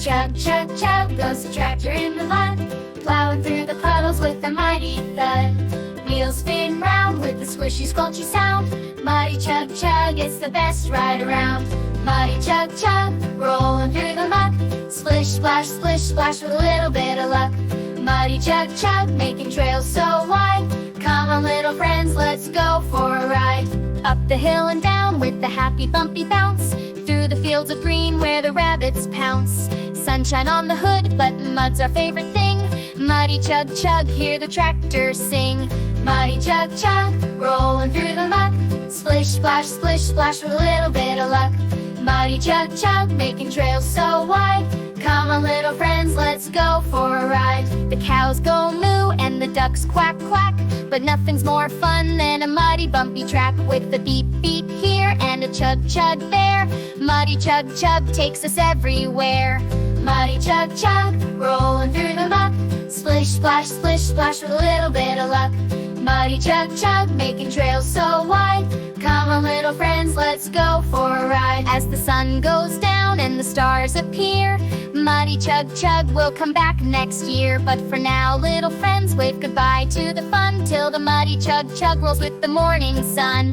Chug, chug, chug goes the tractor in the mud, plowing through the puddles with a mighty thud. Wheels spin round with a squishy, squelchy sound. Muddy Chug Chug, it's the best ride around. Muddy Chug Chug, rolling through the muck. Splish, splash with a little bit of luck. Muddy Chug Chug, making trails so wide. Come on, little friends, let's go for a ride. Up the hill and down with the happy bumpy bounce. Through the fields of green where the rabbits pounce. Sunshine on the hood, but mud's our favorite thing. Muddy Chug Chug, hear the tractor sing. Muddy Chug Chug, rolling through the muck. Splish, splash with a little bit of luck. Muddy Chug Chug, making trails so wide. Come on, little friends, let's go for a ride. The cows go moo and the ducks quack quack, but nothing's more fun than a muddy bumpy track. With a beep beep here and a chug chug there, Muddy Chug Chug takes us everywhere. Muddy Chug Chug, rolling through the muck. Splish, splash with a little bit of luck. Muddy Chug Chug, making trails so wide. Come on, little friends, let's go for a ride. As the sun goes down and the stars appear, Muddy Chug Chug will come back next year. But for now, little friends, wave goodbye to the fun, till the Muddy Chug Chug rolls with the morning sun.